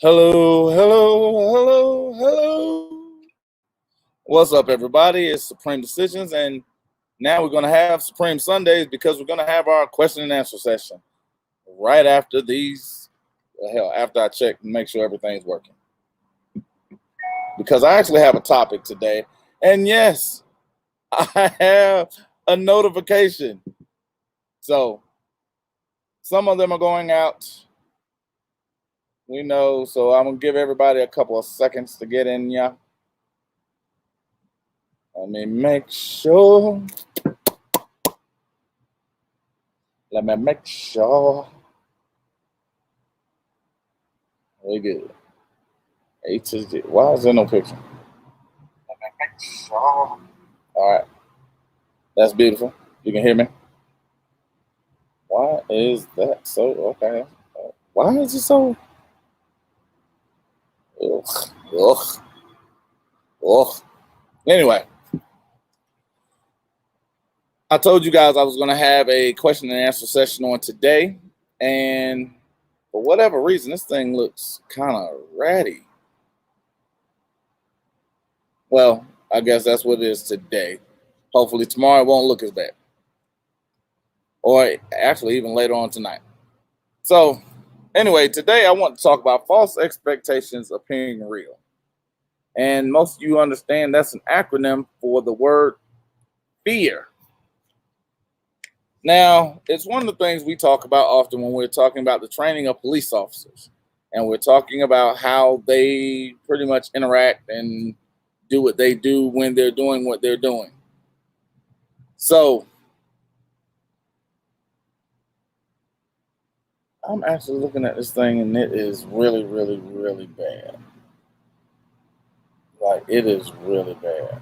Hello, hello, hello, hello. What's up, everybody? It's Supreme Decisions, and now we're going to have Supreme Sundays because we're going to have our question and answer session right after these. After I check and make sure everything's working. Because I actually have a topic today, and yes, I have a notification. So, some of them are going out. We know, so I'm going to give everybody a couple of seconds to get in, yeah. Let me make sure. We good. A to Z. Why is there no picture? Let me make sure. All right. That's beautiful. You can hear me? Why is that so? Okay. Why is it so? Ugh. Ugh. Ugh. Anyway, I told you guys I was going to have a question and answer session on today. And for whatever reason, this thing looks kind of ratty. Well, I guess that's what it is today. Hopefully tomorrow it won't look as bad. Or actually even later on tonight. So anyway, today I want to talk about false expectations appearing real. And most of you understand that's an acronym for the word fear. Now, it's one of the things we talk about often when we're talking about the training of police officers. And we're talking about how they pretty much interact and do what they do when they're doing what they're doing. So I'm actually looking at this thing and it is really, really, really bad. Like, it is really bad.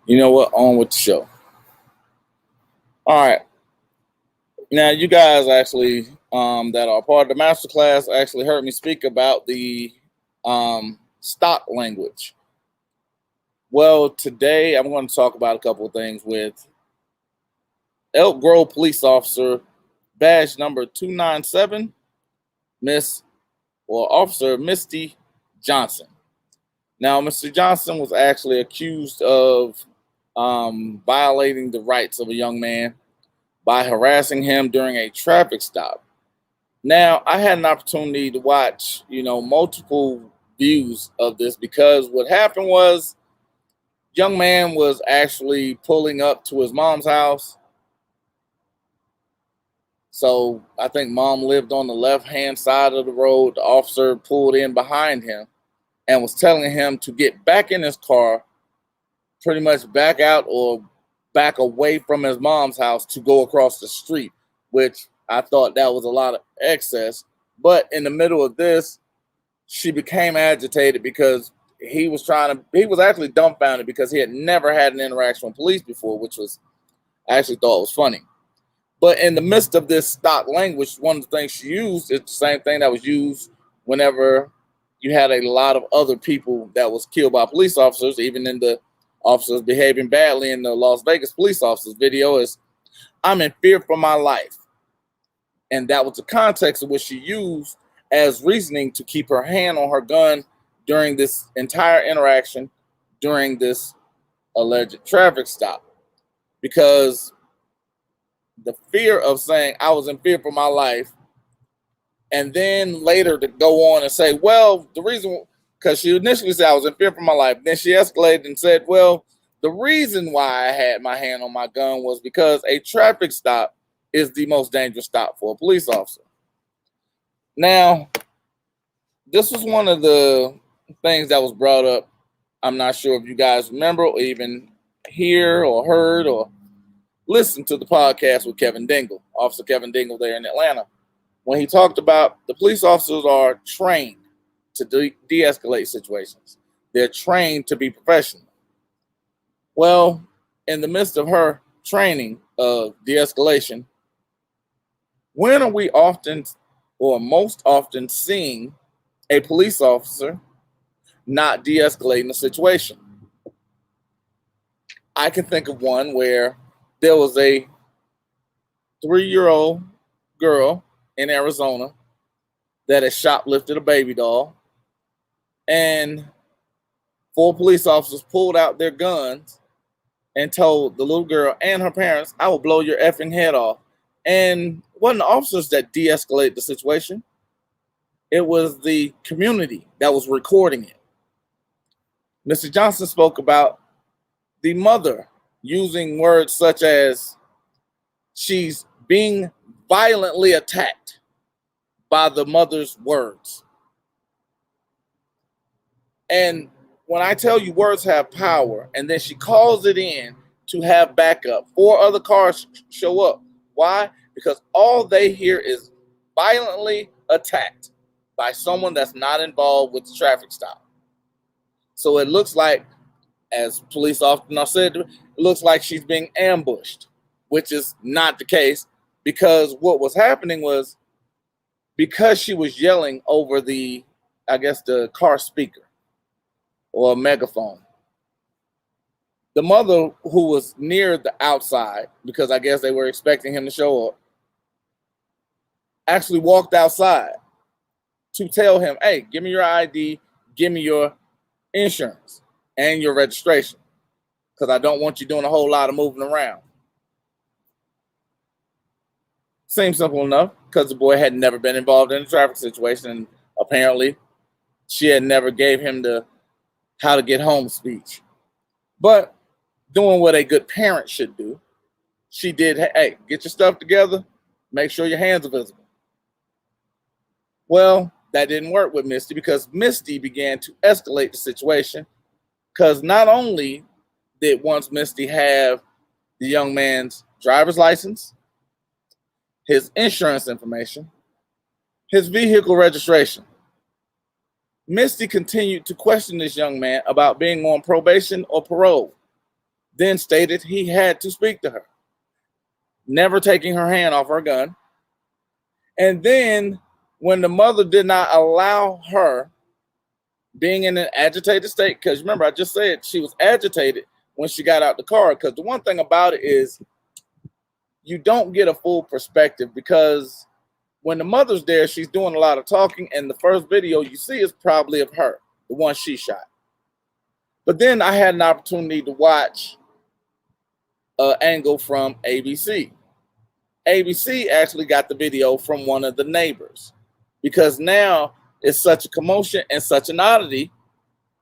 You know what? On with the show. All right. Now, you guys actually that are part of the masterclass actually heard me speak about the stock language. Well, today I'm going to talk about a couple of things with Elk Grove Police Officer, badge number 297, Officer Misty Johnson. Now, Mr. Johnson was actually accused of violating the rights of a young man by harassing him during a traffic stop. Now, I had an opportunity to watch, multiple views of this because what happened was young man was actually pulling up to his mom's house. So I think mom lived on the left-hand side of the road. The officer pulled in behind him and was telling him to get back in his car, pretty much back out or back away from his mom's house to go across the street, which I thought that was a lot of excess. But in the middle of this, she became agitated because he was actually dumbfounded because he had never had an interaction with police before, which I actually thought was funny. But in the midst of this stock language, one of the things she used is the same thing that was used whenever you had a lot of other people that was killed by police officers, even in the officers behaving badly in the Las Vegas police officers video, is "I'm in fear for my life." And that was the context of what she used as reasoning to keep her hand on her gun during this entire interaction, during this alleged traffic stop. Because the fear of saying I was in fear for my life, and then later to go on and say, well, the reason, because she initially said I was in fear for my life, then she escalated and said, well, the reason why I had my hand on my gun was because a traffic stop is the most dangerous stop for a police officer. Now, this was one of the things that was brought up. I'm not sure if you guys remember or even hear or heard or listened to the podcast with Kelvin Dingle, Officer Kelvin Dingle there in Atlanta, when he talked about the police officers are trained to de-escalate situations. They're trained to be professional. Well, in the midst of her training of de-escalation, when are we often or most often seeing a police officer not de-escalating the situation? I can think of one where there was a 3-year-old girl in Arizona that had shoplifted a baby doll, and 4 police officers pulled out their guns and told the little girl and her parents, "I will blow your effing head off." And it wasn't the officers that de-escalated the situation. It was the community that was recording it. Misty Johnson spoke about the mother using words such as she's being violently attacked by the mother's words. And when I tell you words have power, and then she calls it in to have backup, 4 other cars show up. Why? Because all they hear is violently attacked by someone that's not involved with the traffic stop. So it looks like, as police often are said, it looks like she's being ambushed, which is not the case, because what was happening was, because she was yelling over the, I guess, the car speaker or a megaphone, the mother, who was near the outside, because I guess they were expecting him to show up, actually walked outside to tell him, "Hey, give me your ID, give me your insurance and your registration, because I don't want you doing a whole lot of moving around." Seems simple enough, because the boy had never been involved in a traffic situation, and apparently she had never gave him the how to get home speech. But doing what a good parent should do, she did, "Hey, get your stuff together, make sure your hands are visible." Well, that didn't work with Misty, because Misty began to escalate the situation, because not only did once Misty have the young man's driver's license, his insurance information, his vehicle registration, Misty continued to question this young man about being on probation or parole, then stated he had to speak to her, never taking her hand off her gun. And then, when the mother did not allow her, being in an agitated state, because remember, I just said she was agitated when she got out the car, because the one thing about it is you don't get a full perspective, because when the mother's there, she's doing a lot of talking, and the first video you see is probably of her, the one she shot. But then I had an opportunity to watch an angle from ABC. ABC actually got the video from one of the neighbors, because now it's such a commotion and such an oddity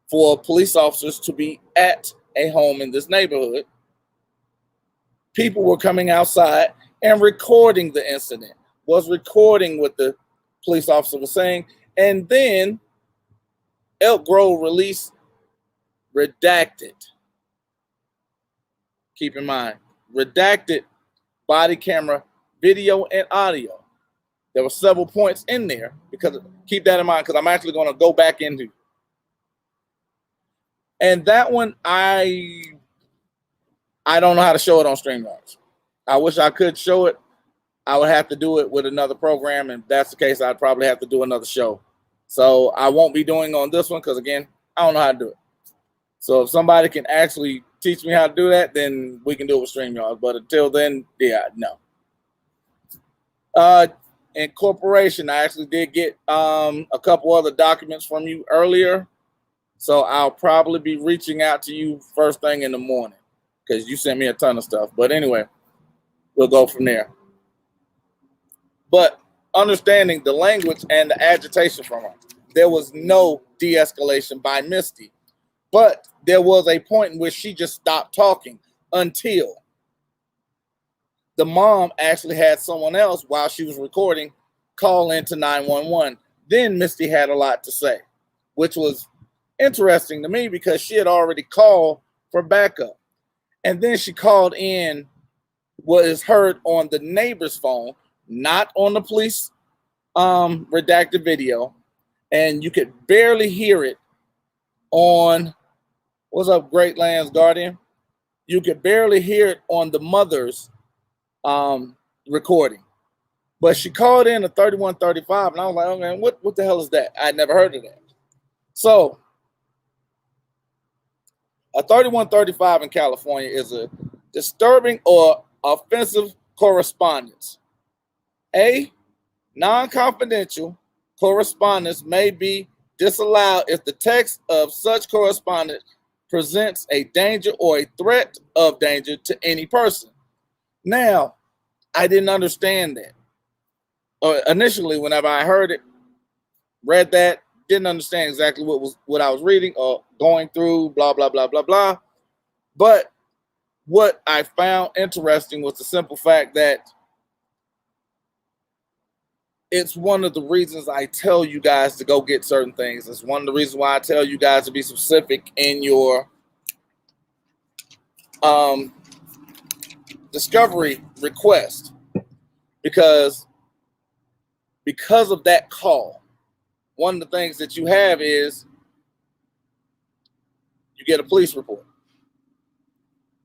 for police officers to be at a home in this neighborhood. People were coming outside and recording the incident, was recording what the police officer was saying. And then Elk Grove released redacted, keep in mind, redacted body camera video and audio. There were several points in there, because keep that in mind, because I'm actually going to go back into. And that one, I don't know how to show it on StreamYards. I wish I could show it. I would have to do it with another program, and if that's the case, I'd probably have to do another show. So I won't be doing on this one, because again, I don't know how to do it. So if somebody can actually teach me how to do that, then we can do it with StreamYards. But until then, yeah, no. Incorporation, I actually did get a couple other documents from you earlier. So I'll probably be reaching out to you first thing in the morning, because you sent me a ton of stuff. But anyway, we'll go from there. But understanding the language and the agitation from her, there was no de-escalation by Misty. But there was a point in which she just stopped talking until the mom actually had someone else, while she was recording, call into 911. Then Misty had a lot to say, which was interesting to me, because she had already called for backup. And then she called in what is heard on the neighbor's phone, not on the police redacted video. And you could barely hear it on, what's up, Great Lands Guardian? You could barely hear it on the mother's recording. But she called in a 3135, and I was like, oh man, what the hell is that? I'd never heard of that. So a 3135 in California is a disturbing or offensive correspondence. A, non-confidential correspondence may be disallowed if the text of such correspondence presents a danger or a threat of danger to any person. Now, I didn't understand that. Initially, whenever I heard it, read that, didn't understand exactly what I was reading or going through, blah, blah, blah, blah, blah. But what I found interesting was the simple fact that it's one of the reasons I tell you guys to go get certain things. It's one of the reasons why I tell you guys to be specific in your discovery request. Because of that call, one of the things that you have is you get a police report.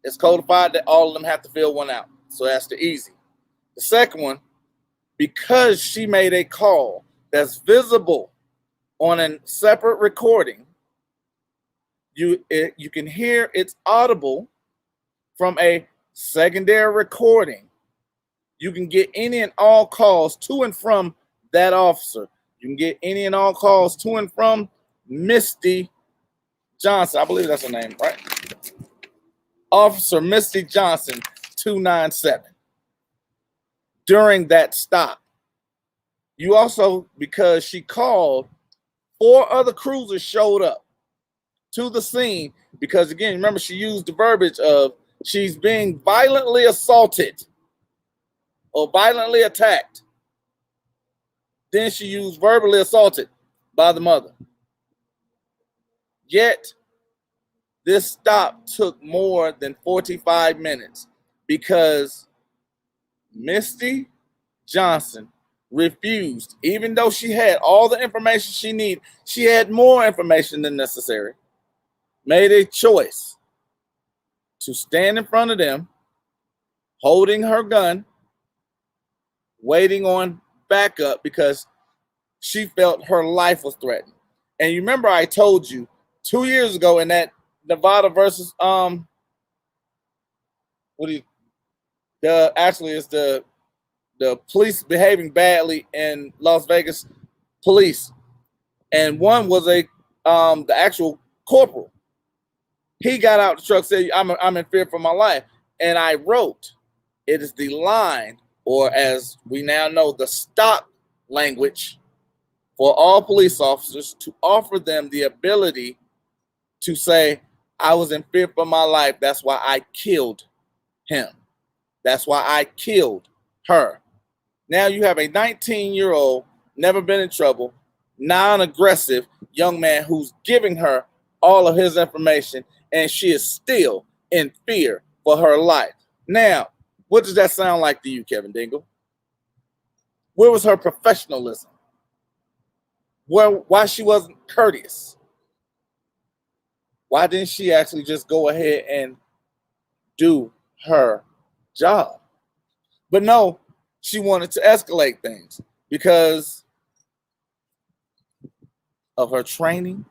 It's codified that all of them have to fill one out. So that's the easy. The second one, because she made a call that's visible on a separate recording, you can hear it's audible from a secondary recording. You can get any and all calls to and from that officer. You can get any and all calls to and from Misty Johnson. I believe that's her name, right? Officer Misty Johnson, 297. During that stop. You also, because she called, 4 other cruisers showed up to the scene because, again, remember, she used the verbiage of she's being violently assaulted or violently attacked. Then she used verbally assaulted by the mother. Yet, this stop took more than 45 minutes because Misty Johnson refused, even though she had all the information she needed, she had more information than necessary, made a choice to stand in front of them, holding her gun, waiting on backup because she felt her life was threatened. And you remember I told you 2 years ago in that Nevada versus actually it's the police behaving badly in Las Vegas police, and one was the actual corporal. He got out the truck, said, I'm in fear for my life. And I wrote, it is the line, or as we now know, the stop language for all police officers to offer them the ability to say, I was in fear for my life. That's why I killed him. That's why I killed her. Now you have a 19-year-old, never been in trouble, non-aggressive young man who's giving her all of his information, and she is still in fear for her life. Now, what does that sound like to you, Kelvin Dingle? Where was her professionalism? Why she wasn't courteous? Why didn't she actually just go ahead and do her job? But no, she wanted to escalate things because of her training.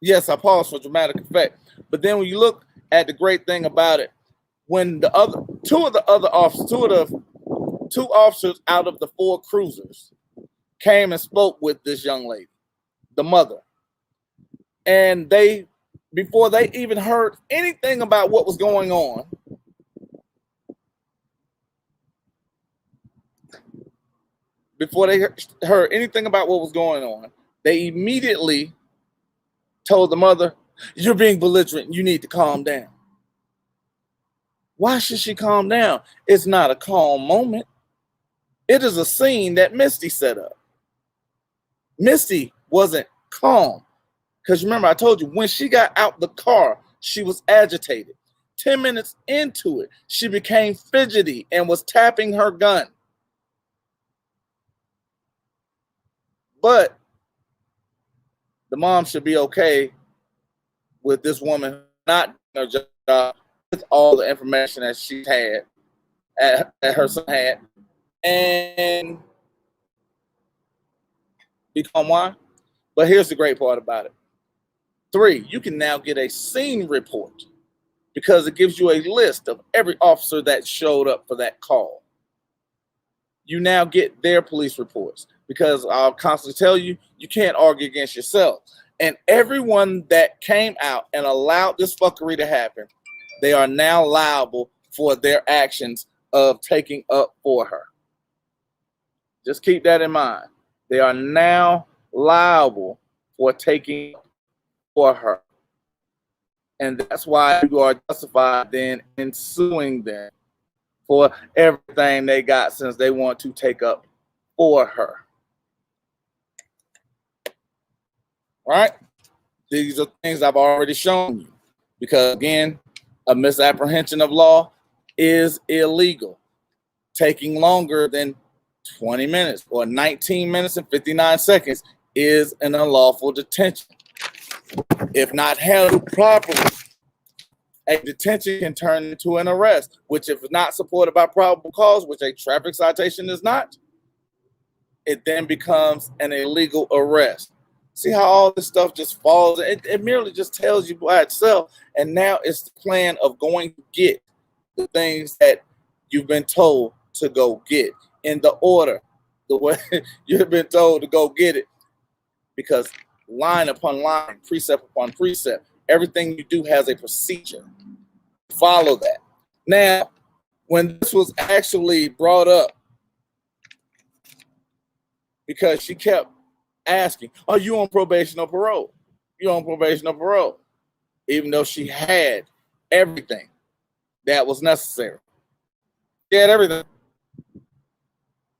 Yes, I paused for dramatic effect. But then when you look at the great thing about it, when the other two officers out of the 4 cruisers came and spoke with this young lady, the mother, and before they even heard anything about what was going on, they immediately told the mother, you're being belligerent. You need to calm down. Why should she calm down? It's not a calm moment. It is a scene that Misty set up. Misty wasn't calm. Because remember, I told you, when she got out the car, she was agitated. 10 minutes into it, she became fidgety and was tapping her gun. But the mom should be okay with this woman not doing her job with all the information that she had, that her son had, and become why. But here's the great part about it. 3, you can now get a scene report because it gives you a list of every officer that showed up for that call. You now get their police reports, because I'll constantly tell you, you can't argue against yourself. And everyone that came out and allowed this fuckery to happen, they are now liable for their actions of taking up for her. Just keep that in mind. They are now liable for taking up for her. And that's why you are justified then in suing them for everything they got, since they want to take up for her. Right? These are things I've already shown you. Because again, a misapprehension of law is illegal. Taking longer than 20 minutes or 19 minutes and 59 seconds is an unlawful detention. If not handled properly, a detention can turn into an arrest, which if not supported by probable cause, which a traffic citation is not, it then becomes an illegal arrest. See how all this stuff just falls? It merely just tells you by itself. And now it's the plan of going to get the things that you've been told to go get in the order, the way you've been told to go get it. Because line upon line, precept upon precept, everything you do has a procedure. Follow that. Now, when this was actually brought up, because she kept asking, are you on probation or parole? You on probation or parole? Even though she had everything that was necessary. She had everything.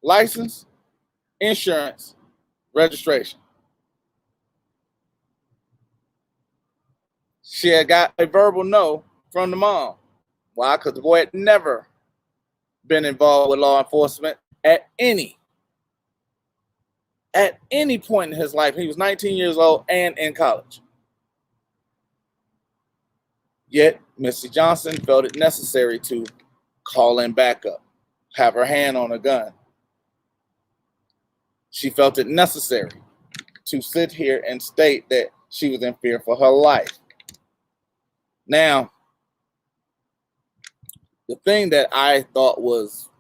License, insurance, registration. She had got a verbal no from the mom. Why? Because the boy had never been involved with law enforcement at any point in his life. He was 19 years old and in college. Yet, Misty Johnson felt it necessary to call in backup, have her hand on a gun. She felt it necessary to sit here and state that she was in fear for her life. Now, the thing that I thought was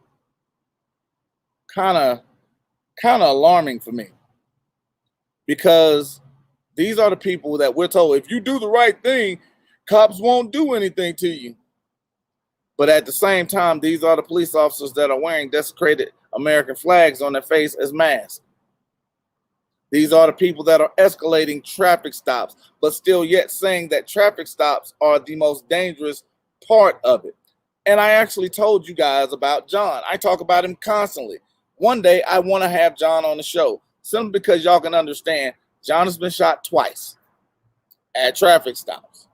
kind of alarming for me, because these are the people that we're told, if you do the right thing, cops won't do anything to you. But at the same time, these are the police officers that are wearing desecrated American flags on their face as masks. These are the people that are escalating traffic stops, but still yet saying that traffic stops are the most dangerous part of it. And I actually told you guys about John. I talk about him constantly. One day, I want to have John on the show, simply because y'all can understand John has been shot twice at traffic stops.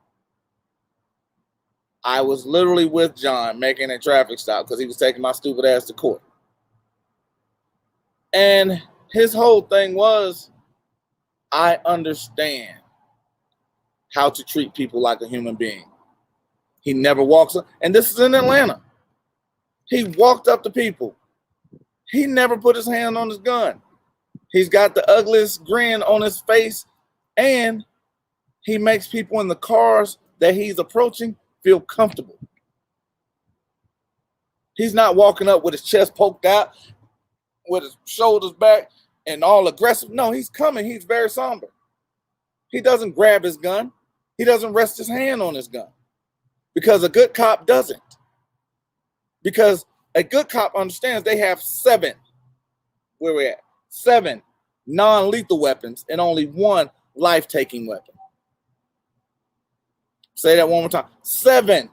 I was literally with John making a traffic stop because he was taking my stupid ass to court. And his whole thing was, I understand how to treat people like a human being. He never walks up, and this is in Atlanta. He walked up to people. He never put his hand on his gun. He's got the ugliest grin on his face, and he makes people in the cars that he's approaching feel comfortable. He's not walking up with his chest poked out, with his shoulders back, and all aggressive. No, he's coming. He's very somber. He doesn't grab his gun. He doesn't rest his hand on his gun. Because a good cop doesn't. Because a good cop understands they have 7 non-lethal weapons and only 1 life-taking weapon. Say that one more time. 7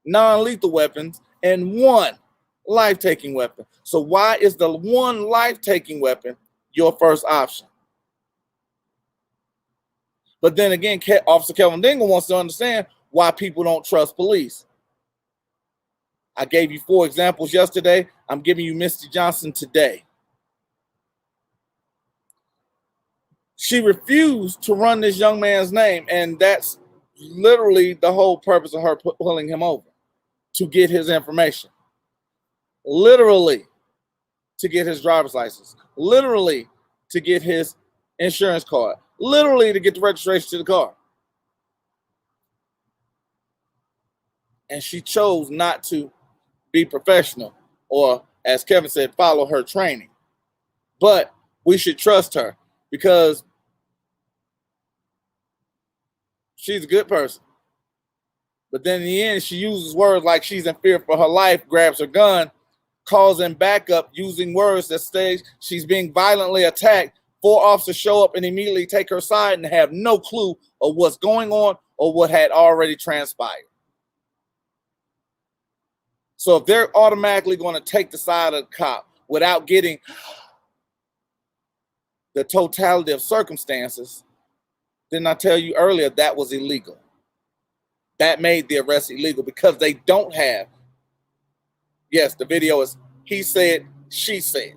non-lethal weapons and 1 life-taking weapon. So why is the 1 life-taking weapon your first option? But then again, Officer Kelvin Dingle wants to understand why people don't trust police. I gave you 4 examples yesterday. I'm giving you Misty Johnson today. She refused to run this young man's name, and that's literally the whole purpose of her pulling him over, to get his information. Literally, to get his driver's license. Literally, to get his insurance card. Literally, to get the registration to the car. and she chose not to be professional, or as Kevin said, follow her training. But we should trust her because she's a good person. But then in the end, she uses words like she's in fear for her life, grabs her gun, calls in backup using words that say she's being violently attacked. 4 officers show up and immediately take her side and have no clue of what's going on or what had already transpired. So if they're automatically going to take the side of the cop without getting the totality of circumstances, then I tell you earlier that was illegal. That made the arrest illegal because they don't have, yes, the video is he said, she said.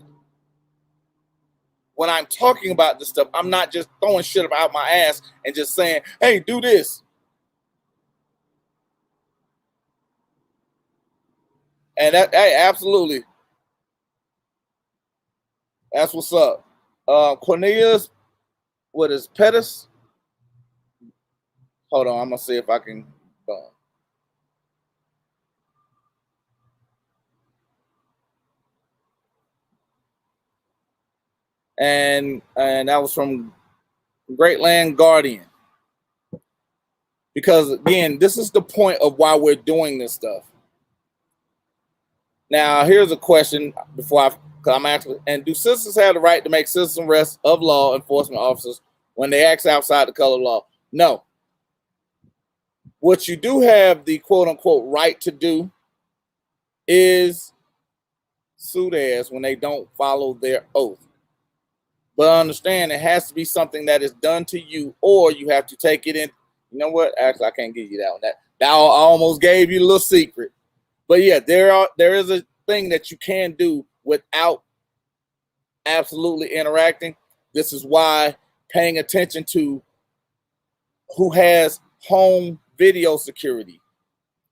When I'm talking about this stuff, I'm not just throwing shit out my ass and just saying, hey, do this. And that, hey, absolutely. That's what's up. Cornelius, what is Pettis? Hold on, I'm gonna see if I can. And that was from Great Land Guardian. Because again, this is the point of why we're doing this stuff. Now, here's a question because I'm actually, and do citizens have the right to make citizen arrests of law enforcement officers when they act outside the color of law? No. What you do have the quote unquote right to do is sue their ass when they don't follow their oath. But understand it has to be something that is done to you, or you have to take it in. You know what? Actually, I can't give you that one. That I almost gave you a little secret. But yeah, there is a thing that you can do without absolutely interacting. This is why paying attention to who has home video security,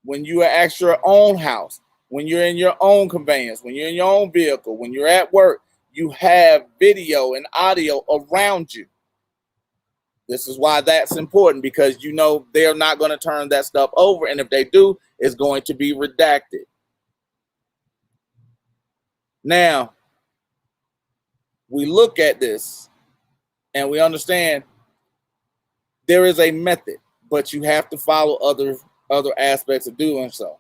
when you are at your own house, when you're in your own conveyance, when you're in your own vehicle, when you're at work, you have video and audio around you. This is why that's important, because you know they're not going to turn that stuff over, and if they do, it's going to be redacted. Now, we look at this and we understand there is a method, but you have to follow other aspects of doing so.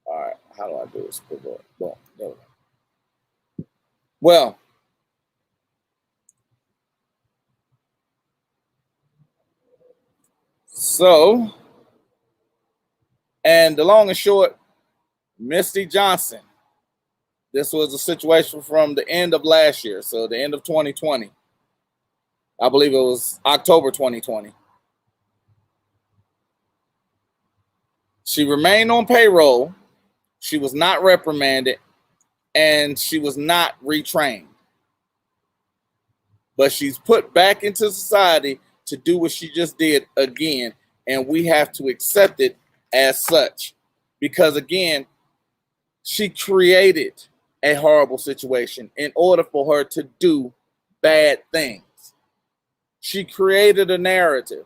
All right, how do I do this? Well, so, and the long and short, Misty Johnson. This was a situation from the end of last year, so the end of 2020. I believe it was October 2020. She remained on payroll. She was not reprimanded, and she was not retrained. But she's put back into society to do what she just did again, and we have to accept it as such. Because again, she created a horrible situation in order for her to do bad things. She created a narrative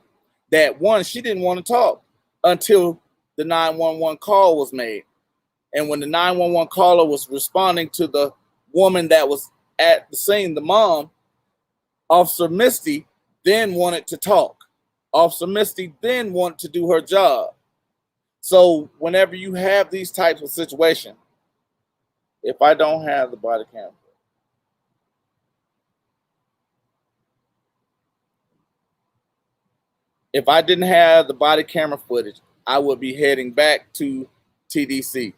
that, one, she didn't want to talk until the 911 call was made. And when the 911 caller was responding to the woman that was at the scene, the mom, Officer Misty then wanted to talk. Officer Misty then wanted to do her job. So whenever you have these types of situations, if I don't have the body camera, if I didn't have the body camera footage, I would be heading back to TDC.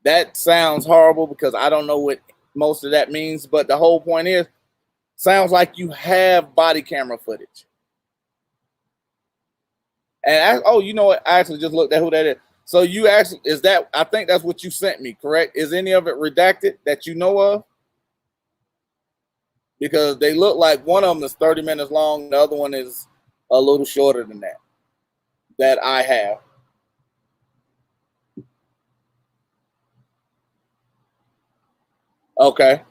That sounds horrible because I don't know what most of that means, but the whole point is, sounds like you have body camera footage. And oh, you know what? I actually just looked at who that is. So you actually, is that, I think that's what you sent me, correct? Is any of it redacted that you know of? Because they look like one of them is 30 minutes long. The other one is a little shorter than that I have. Okay.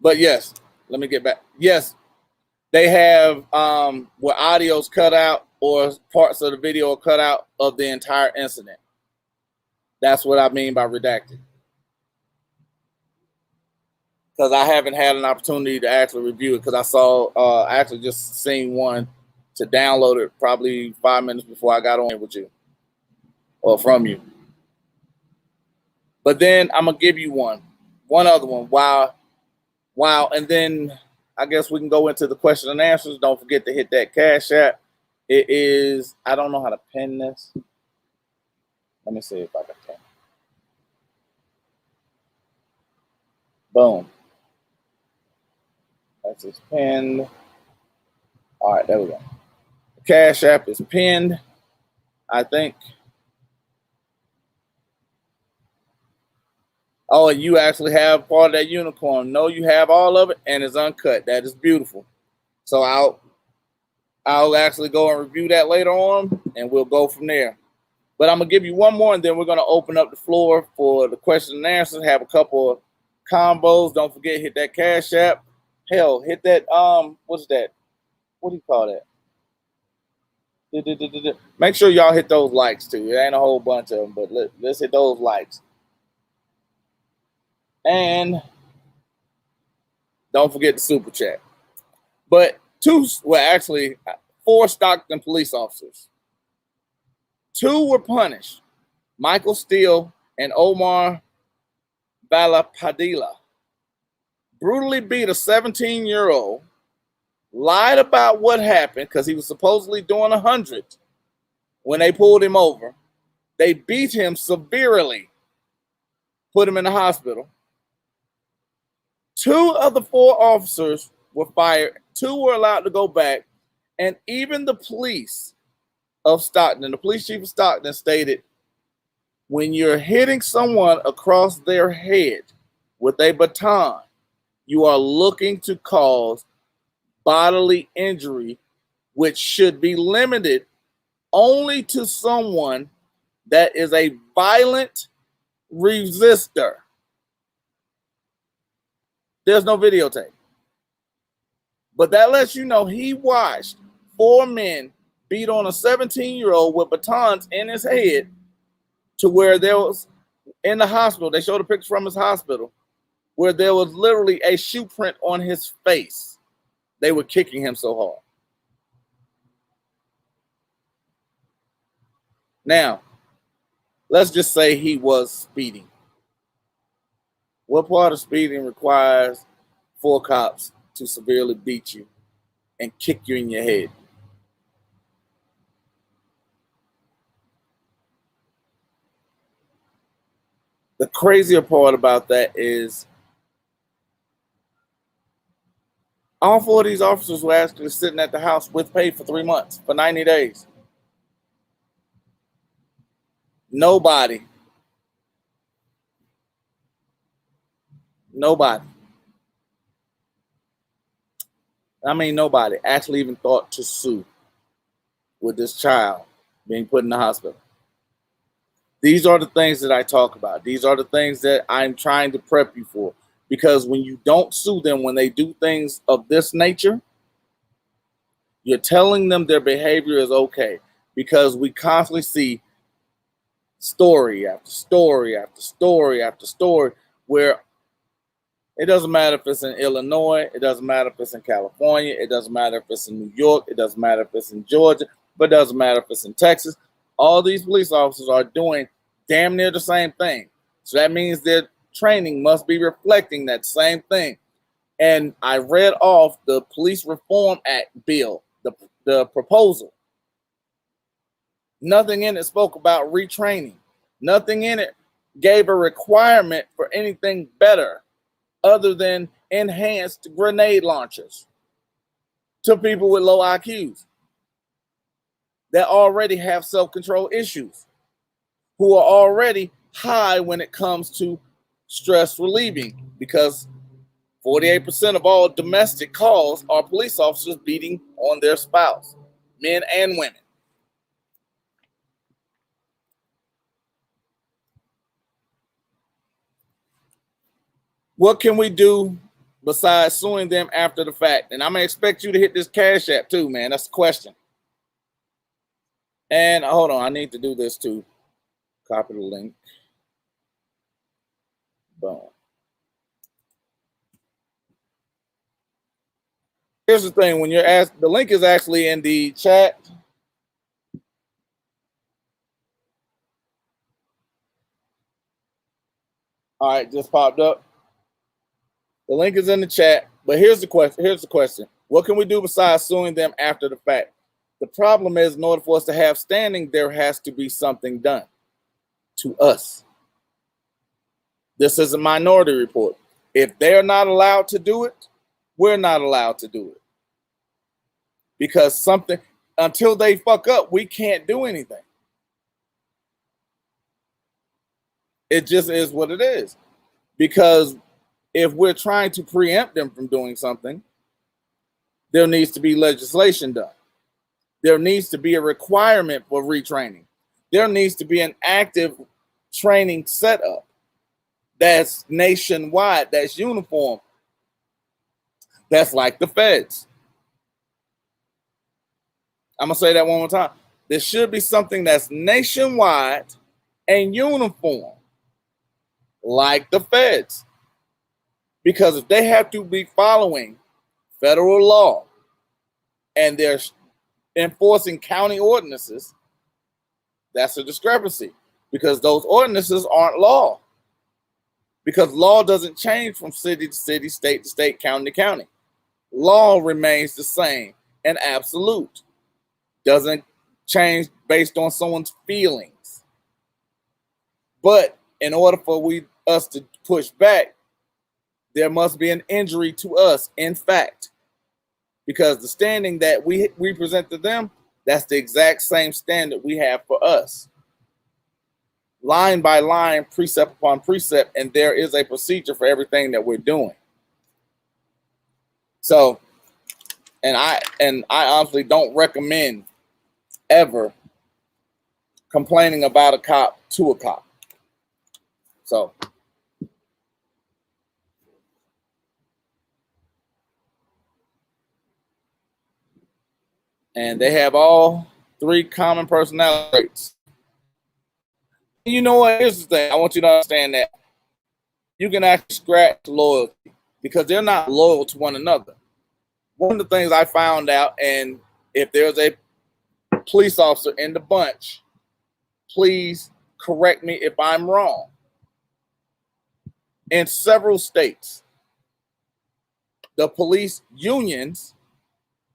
But yes, let me get back. Yes, they have where audio's cut out or parts of the video are cut out of the entire incident. That's what I mean by redacted. Because I haven't had an opportunity to actually review it, because I actually just seen one to download it probably 5 minutes before I got on with you or from you. But then I'm gonna give you one other one. Wow, and then I guess we can go into the question and answers. Don't forget to hit that Cash App. It is, I don't know how to pin this. Let me see if I can pin. Boom. That's just pinned. All right, there we go. The Cash App is pinned, I think. Oh, and you actually have part of that unicorn. No, you have all of it, and it's uncut. That is beautiful. So I'll actually go and review that later on, and we'll go from there. But I'm gonna give you one more, and then we're gonna open up the floor for the question and answers. Have a couple of combos. Don't forget, hit that Cash App. Hell, hit that what's that? What do you call that? Make sure y'all hit those likes too. It ain't a whole bunch of them, but let's hit those likes. And don't forget the super chat. But actually 4 Stockton police officers. 2 were punished. Michael Steele and Omar Valapadilla brutally beat a 17-year-old, lied about what happened because he was supposedly doing 100 when they pulled him over. They beat him severely, put him in the hospital. 2 of the 4 officers were fired. 2 were allowed to go back. And even the police of Stockton, the police chief of Stockton stated, when you're hitting someone across their head with a baton, you are looking to cause bodily injury, which should be limited only to someone that is a violent resistor. There's no videotape. But that lets you know he watched 4 men beat on a 17-year-old with batons in his head to where there was, in the hospital, they showed a picture from his hospital, where there was literally a shoe print on his face. They were kicking him so hard. Now, let's just say he was speeding. What part of speeding requires 4 cops to severely beat you and kick you in your head? The crazier part about that is all 4 of these officers were actually sitting at the house with pay for 3 months, for 90 days. Nobody actually even thought to sue with this child being put in the hospital. These are the things that I talk about. These are the things that I'm trying to prep you for. Because when you don't sue them, when they do things of this nature, you're telling them their behavior is okay. Because we constantly see story after story after story after story where it doesn't matter if it's in Illinois, it doesn't matter if it's in California, it doesn't matter if it's in New York, it doesn't matter if it's in Georgia, but it doesn't matter if it's in Texas. All these police officers are doing damn near the same thing. So that means their training must be reflecting that same thing. And I read off the Police Reform Act bill, the proposal. Nothing in it spoke about retraining. Nothing in it gave a requirement for anything better other than enhanced grenade launchers to people with low IQs that already have self-control issues, who are already high when it comes to stress relieving, because 48% of all domestic calls are police officers beating on their spouse, men and women. What can we do besides suing them after the fact? And I'm gonna expect you to hit this Cash App too, man. That's the question. And hold on, I need to do this too. Copy the link. Boom. Here's the thing: when you're asked, the link is actually in the chat. All right, just popped up. The link is in the chat. But here's the question: what can we do besides suing them after the fact? The problem is, in order for us to have standing, there has to be something done to us. This is a minority report. If they're not allowed to do it, we're not allowed to do it. Because something, until they fuck up, we can't do anything. It just is what it is. Because if we're trying to preempt them from doing something, there needs to be legislation done. There needs to be a requirement for retraining. There needs to be an active training setup that's nationwide, that's uniform, that's like the feds. I'm going to say that one more time. There should be something that's nationwide and uniform, like the feds. Because if they have to be following federal law and they're enforcing county ordinances, that's a discrepancy, because those ordinances aren't law. Because law doesn't change from city to city, state to state, county to county. Law remains the same and absolute. Doesn't change based on someone's feelings. But in order for us to push back, there must be an injury to us, in fact. Because the standing that we present to them, that's the exact same standard we have for us. Line by line, precept upon precept, and there is a procedure for everything that we're doing. So, and I honestly don't recommend ever complaining about a cop to a cop. So, and they have all three common personality traits. You know what? Here's the thing. I want you to understand that you can actually scratch loyalty because they're not loyal to one another. One of the things I found out, and if there's a police officer in the bunch, please correct me if I'm wrong. In several states, the police unions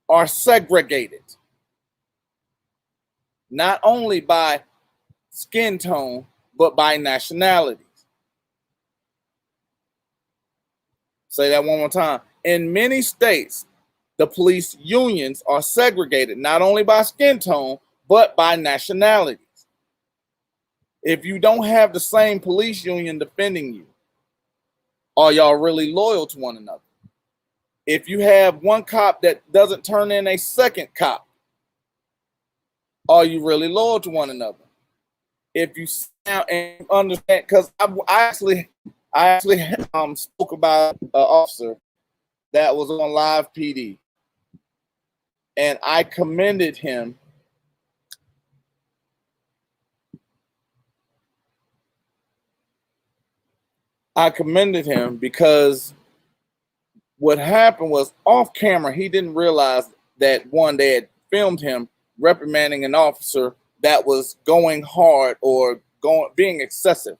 are segregated, not only by skin tone, but by nationalities. Say that one more time. In many states, the police unions are segregated, not only by skin tone, but by nationalities. If you don't have the same police union defending you, are y'all really loyal to one another? If you have one cop that doesn't turn in a second cop, are you really loyal to one another? If you sound and understand, because I actually spoke about an officer that was on live PD, and I commended him. I commended him because what happened was, off camera, he didn't realize that one, they had filmed him reprimanding an officer that was going hard or being excessive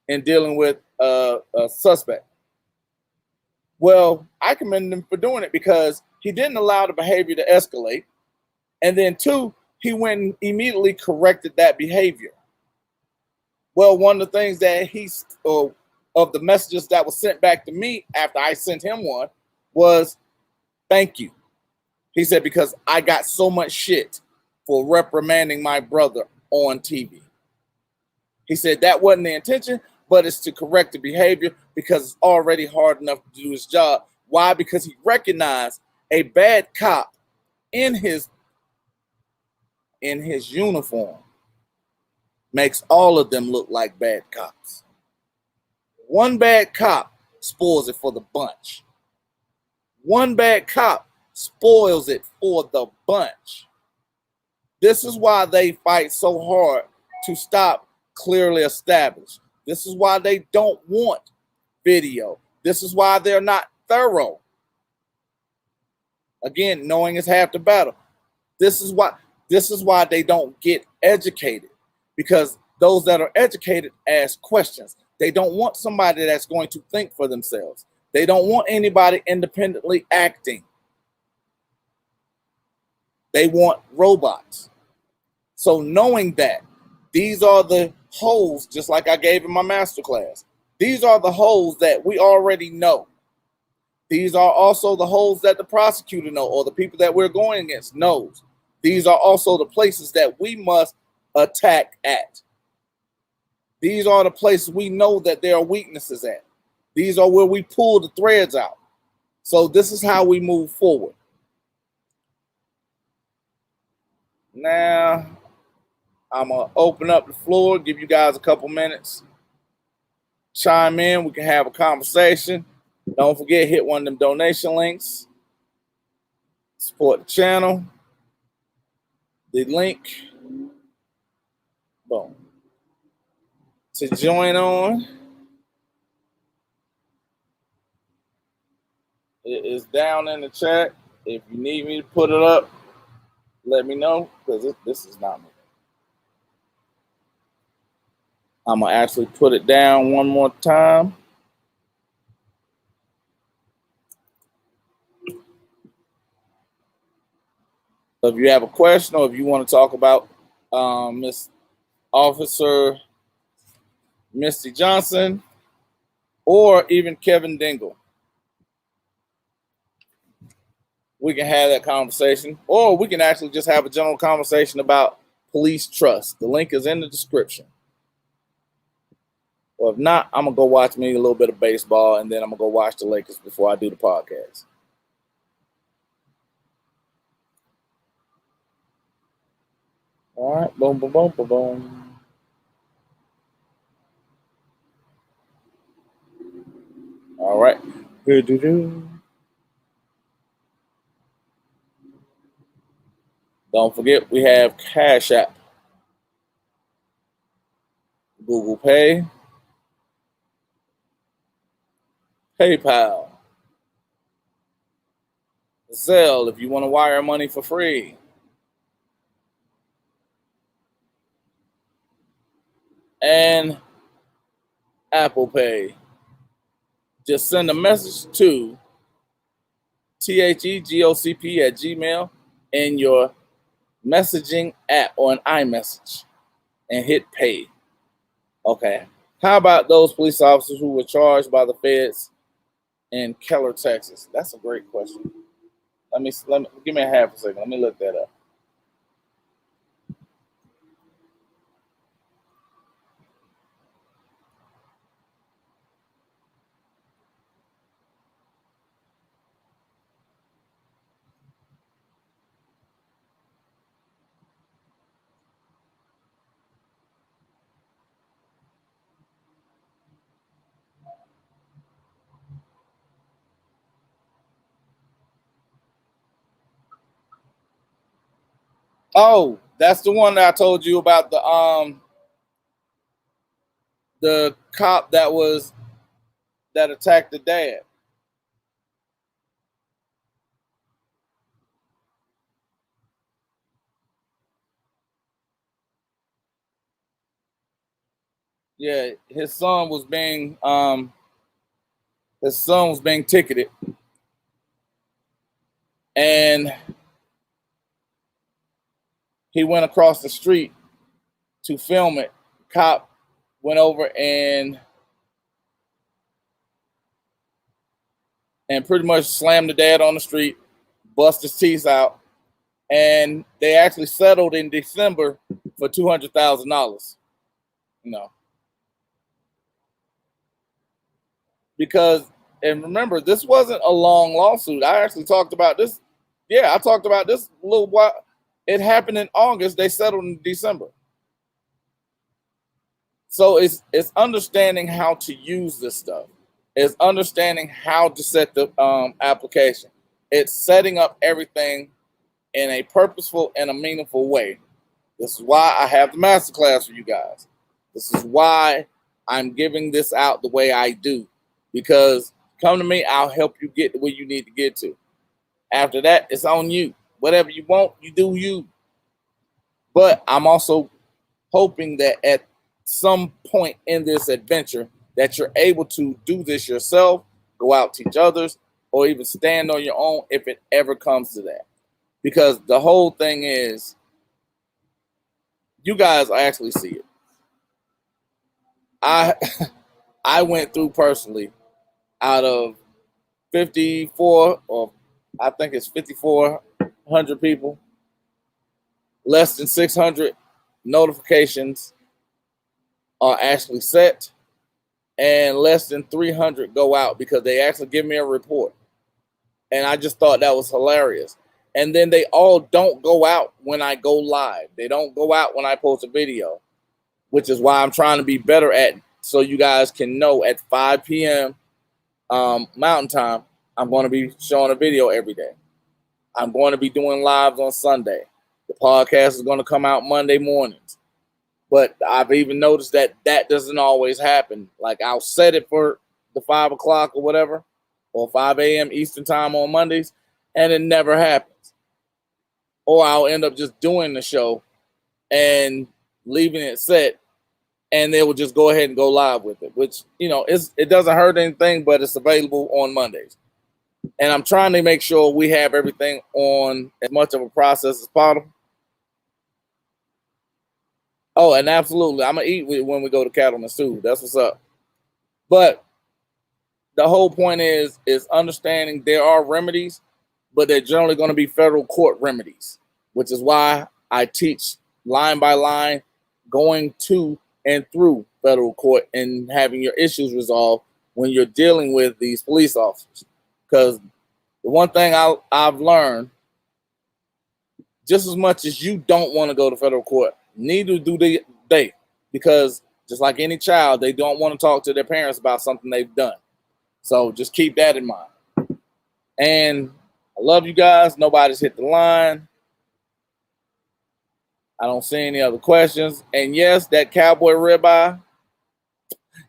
in dealing with a suspect. Well, I commend him for doing it because he didn't allow the behavior to escalate. And then two, he went and immediately corrected that behavior. Well, one of the things that of the messages that was sent back to me after I sent him one was, thank you. He said, because I got so much shit for reprimanding my brother on TV. He said that wasn't the intention, but it's to correct the behavior because it's already hard enough to do his job. Why? Because he recognized a bad cop in his uniform makes all of them look like bad cops. One bad cop spoils it for the bunch. One bad cop spoils it for the bunch. This is why they fight so hard to stop clearly established. This is why they don't want video. This is why they're not thorough. Again, knowing is half the battle. This is why they don't get educated, because those that are educated ask questions. They don't want somebody that's going to think for themselves. They don't want anybody independently acting. They want robots. So knowing that these are the holes, just like I gave in my masterclass, these are the holes that we already know. These are also the holes that the prosecutor know, or the people that we're going against knows. These are also the places that we must attack at. These are the places we know that there are weaknesses at. These are where we pull the threads out. So this is how we move forward. Now, I'm going to open up the floor, give you guys a couple minutes. Chime in. We can have a conversation. Don't forget, hit one of them donation links. Support the channel. The link. Boom. To join on, it is down in the chat. If you need me to put it up, let me know, because this is not me. I'm going to actually put it down one more time. So if you have a question, or if you want to talk about Miss Officer Misty Johnson, or even Kelvin Dingle, we can have that conversation. Or we can actually just have a general conversation about police trust. The link is in the description. Or if not, I'm going to go watch me a little bit of baseball, and then I'm going to go watch the Lakers before I do the podcast. All right, boom, boom, boom, boom, boom. All right. Don't forget, we have Cash App, Google Pay, PayPal, Zelle if you want to wire money for free, and Apple Pay. Just send a message to thegocp@gmail in your messaging app or an iMessage and hit pay. Okay. How about those police officers who were charged by the feds in Keller, Texas? That's a great question. Let me give me a half a second. Let me look that up. Oh, that's the one that I told you about, the cop that attacked the dad. Yeah, his son was being ticketed, and he went across the street to film it. Cop went over and pretty much slammed the dad on the street, bust his teeth out, and they actually settled in December for $200,000. You know, because, and remember, this wasn't a long lawsuit. I actually talked about this. Yeah, I talked about this a little while. It happened in August. They settled in December. So it's understanding how to use this stuff. It's understanding how to set the application. It's setting up everything in a purposeful and a meaningful way. This is why I have the masterclass for you guys. This is why I'm giving this out the way I do. Because come to me, I'll help you get to where you need to get to. After that, it's on you. Whatever you want, you do you. But I'm also hoping that at some point in this adventure that you're able to do this yourself, go out, teach others, or even stand on your own if it ever comes to that. Because the whole thing is, you guys actually see it. I I went through personally, out of 54, or I think it's 5,400 people, less than 600 notifications are actually set, and less than 300 go out because they actually give me a report. And I just thought that was hilarious. And then they all don't go out when I go live. They don't go out when I post a video, which is why I'm trying to be better at, so you guys can know at 5 p.m. Mountain Time, I'm going to be showing a video every day. I'm going to be doing lives on Sunday. The podcast is going to come out Monday mornings. But I've even noticed that that doesn't always happen. Like, I'll set it for the 5 o'clock or whatever, or 5 a.m. Eastern Time on Mondays, and it never happens. Or I'll end up just doing the show and leaving it set, and they will just go ahead and go live with it, which, it doesn't hurt anything, but it's available on Mondays. And I'm trying to make sure we have everything on as much of a process as possible. Oh, and absolutely, I'm going to eat when we go to Cattleman's too. That's what's up. But the whole point is understanding there are remedies, but they're generally going to be federal court remedies, which is why I teach line by line, going to and through federal court and having your issues resolved when you're dealing with these police officers. Because the one thing I've learned, just as much as you don't want to go to federal court, neither do they. Because just like any child, they don't want to talk to their parents about something they've done. So just keep that in mind. And I love you guys. Nobody's hit the line. I don't see any other questions. And yes, that cowboy ribeye,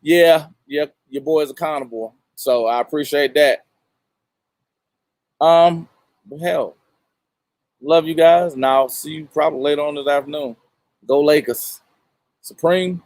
yeah, your boy's a carnivore. So I appreciate that. Hell, love you guys. And I'll see you probably later on this afternoon. Go Lakers. Supreme.